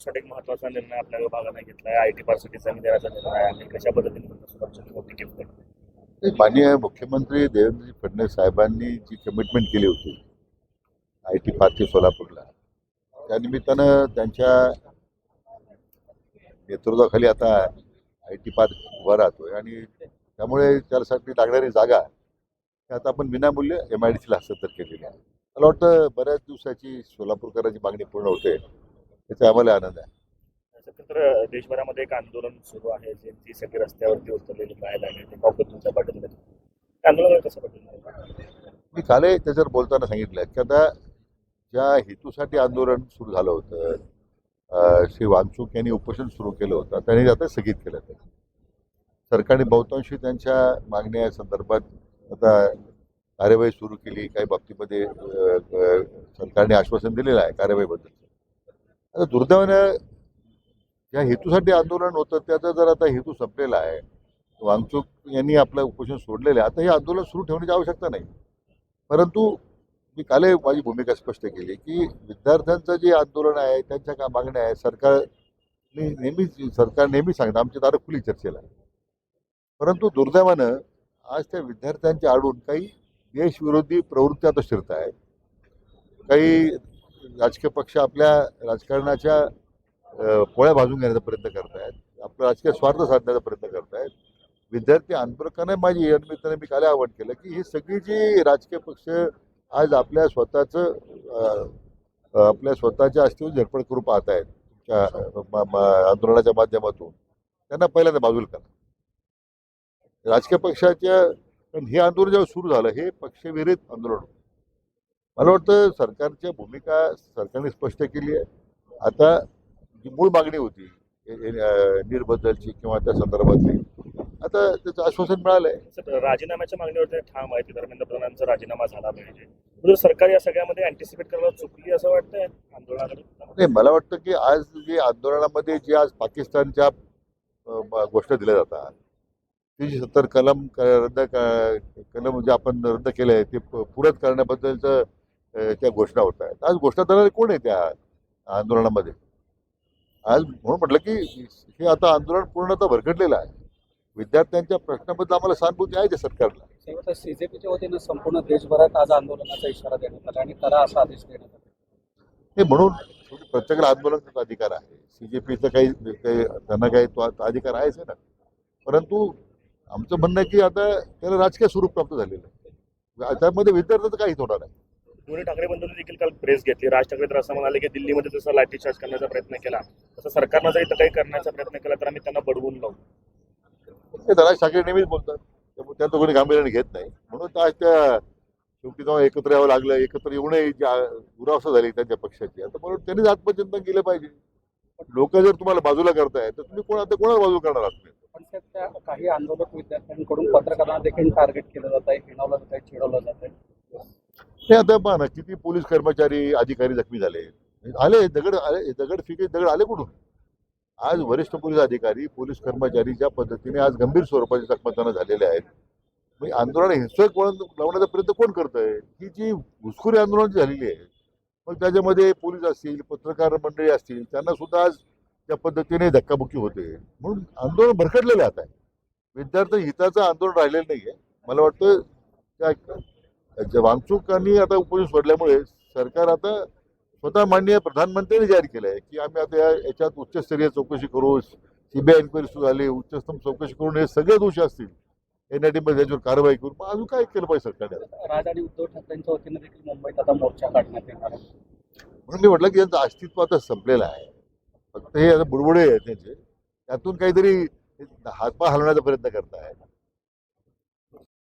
साठी एक महत्वाचा निर्णय आपल्या विभागाने घेतला आहे. आयटी पार्कसाठी जमीन देण्याचा निर्णय आहे. कशा पद्धतीने सुरक्षेची मोठी केली माननीय मुख्यमंत्री देवेंद्र फडणवीस साहेबांनी जी कमिटमेंट केली होती आयटी पार्क सोलापूरला, त्यानिमित्तानं त्यांच्या नेतृत्वाखाली आता आयटी पार्क उभा राहतोय आणि त्यामुळे त्यासाठी लागणारी जागा आता आपण विनामूल्य MIDCला हस्तांतर केलेली आहे. मला वाटतं बऱ्याच दिवसाची सोलापूरकरांची मागणी पूर्ण होते, त्याचा आम्हाला आनंद आहे. तर देशभरामध्ये एक आंदोलन सुरू आहे, जे सगळे रस्त्यावरती उतरलेली पाहायला मिळते. काँग्रेसच्या पाठीमध्ये आंदोलन कसं पाठवलं? मी कालही त्याच्यावर बोलताना सांगितलं की आता ज्या हेतूसाठी आंदोलन सुरू झालं होतं, श्री वांगचूक यांनी उपोषण सुरू केलं होतं, त्यांनी आता स्थगित केलं ते. सरकारने बहुतांशी त्यांच्या मागण्या संदर्भात आता कार्यवाही सुरू केली. काही बाबतीमध्ये सरकारने आश्वासन दिलेलं आहे कार्यवाहीबद्दल. आता दुर्दैवानं ज्या हेतूसाठी आंदोलन होतं त्याचा जर आता हेतू संपलेला आहे, वांगचूक यांनी आपलं उपोषण सोडलेलं आहे, आता हे आंदोलन सुरू ठेवण्याची आवश्यकता नाही. परंतु मी कालही माझी भूमिका स्पष्ट केली की विद्यार्थ्यांचं जे आंदोलन आहे, त्यांच्या काय मागण्या आहे, सरकार नेहमी सांगतं आमची दारं खुली चर्चेला आहे. परंतु दुर्दैवानं आज त्या विद्यार्थ्यांच्या आडून काही देशविरोधी प्रवृत्ती आता शिरत आहेत. काही राजकीय पक्ष आपल्या राजकारणाच्या पोळ्या भाजून घेण्याचा प्रयत्न करत आहेत, आपला राजकीय स्वार्थ साधण्याचा प्रयत्न करत आहेत. विद्यार्थी आंदोलकांना माझी या निमित्ताने मी काल आवाहन केलं की ही सगळी जी राजकीय पक्ष आज आपल्या स्वतःच्या अस्तित्वाची झडपड करू पाहत आहेत आंदोलनाच्या माध्यमातून, त्यांना पहिल्यांदा बाजूला करा. राजकीय पक्षाच्या हे आंदोलन जेव्हा सुरू झालं, हे पक्षविरहित आंदोलन होतं. मला वाटतं सरकारच्या भूमिका सरकारने स्पष्ट केली आहे. आता जी मूळ मागणी होती नीरबद्दलची किंवा त्या संदर्भातली, आता त्याचं आश्वासन मिळालंय. राजीनाम्याच्या मागणीवर ठाम आहे. धर्मेंद्र प्रधानांचा राजीनामा झाला पाहिजे. सरकार या सगळ्यामध्ये अँटिसिपेट करायला चुकली असं वाटतंय आंदोलनाकडे? नाही, मला वाटतं की आज जे आंदोलनामध्ये जे आज पाकिस्तानच्या गोष्टी दिल्या जातात, 370 कलम जे आपण रद्द केले आहे ते पूरत करण्याबद्दलचं त्या घोषणा होत आहेत. आज घोषणा देणारे कोण आहे त्या आंदोलनामध्ये? आज म्हणून म्हटलं की हे आता आंदोलन पूर्णतः भरकटलेलं आहे. विद्यार्थ्यांच्या प्रश्नाबद्दल आम्हाला सहानुभूती आहे त्या सरकारला. CJPच्या वतीनं संपूर्ण देशभरात आज आंदोलनाचा इशारा देण्यात आला आणि करा असा आदेश देण्यात आला. हे म्हणून प्रत्येकाला आंदोलन करण्याचा अधिकार आहे. CJPचा काही त्यांना काही तो अधिकार आहेच आहे ना. परंतु आमचं म्हणणं आहे की आता त्याला राजकीय स्वरूप प्राप्त झालेलं आहे. त्यामध्ये विद्यार्थ्यांचं काहीच होणार नाही. दोन्ही ठाकरे बंधूंनी देखील काल प्रेस घेतली. राज ठाकरे तर असं म्हणाले की दिल्लीमध्ये जसं लाठीचार्ज करण्याचा प्रयत्न केला, तसं सरकारनं जर इथं काही करण्याचा प्रयत्न केला तर आम्ही त्यांना बडवून लावू. राज ठाकरे नेहमीच बोलतात, त्यामुळे त्यांचं कोणी गांभीर्याने घेत नाही. म्हणून आज त्या शेवटी जेव्हा एकत्र यावं लागलं, एकत्र येऊनही दुरावस्था झाली त्यांच्या पक्षाची, आता म्हणून त्यांनीच आत्मचिंतन केलं पाहिजे. लोक जर तुम्हाला बाजूला करताय तर तुम्ही कोणाला बाजू करणार आहात? पण त्या काही आंदोलक विद्यार्थ्यांकडून पत्रकारांना देखील टार्गेट केलं जात आहे, हिणवलं जात आहे, चिडवलं जात आहे. ते आता पहा ना, किती पोलीस कर्मचारी अधिकारी जखमी झाले, दगड फिके दगड आले कुठून? आज वरिष्ठ पोलीस अधिकारी, पोलीस कर्मचारी ज्या पद्धतीने आज गंभीर स्वरूपाचे जखमी झालेले आहेत. म्हणजे आंदोलन हिंसक वळण लावण्याचा प्रयत्न कोण करतंय? ही जी घुसखोरी आंदोलन झालेली आहे, मग त्याच्यामध्ये पोलीस असतील, पत्रकार मंडळी असतील, त्यांना सुद्धा आज त्या पद्धतीने धक्काबुक्की होते. म्हणून आंदोलन भरकटलेलं आता आहे. विद्यार्थी हिताचं आंदोलन राहिलेलं नाहीये. मला वाटतं त्या वांगचूकांनी आता उपोषण सोडल्यामुळे सरकार आता स्वतः माननीय प्रधानमंत्र्यांनी जाहीर केलं आहे की आम्ही आता याच्यात उच्चस्तरीय चौकशी करू, CBI इन्क्वायरी सुरू झाली, उच्चस्तम चौकशी करून हे सगळे दोषी असतील NIT मध्ये त्याच्यावर कारवाई करू. मग अजून काय केलं पाहिजे सरकारने? राज आणि उद्धव ठाकरेंच्या वतीनं देखील मुंबईत आता मोर्चा काढण्यात येणार आहे. म्हणून मी म्हटलं की यांचं अस्तित्व आता संपलेलं आहे. फक्त हे आता बुडबुडे आहेत त्यांचे, त्यातून काहीतरी हातपाय हलवण्याचा प्रयत्न करतायत.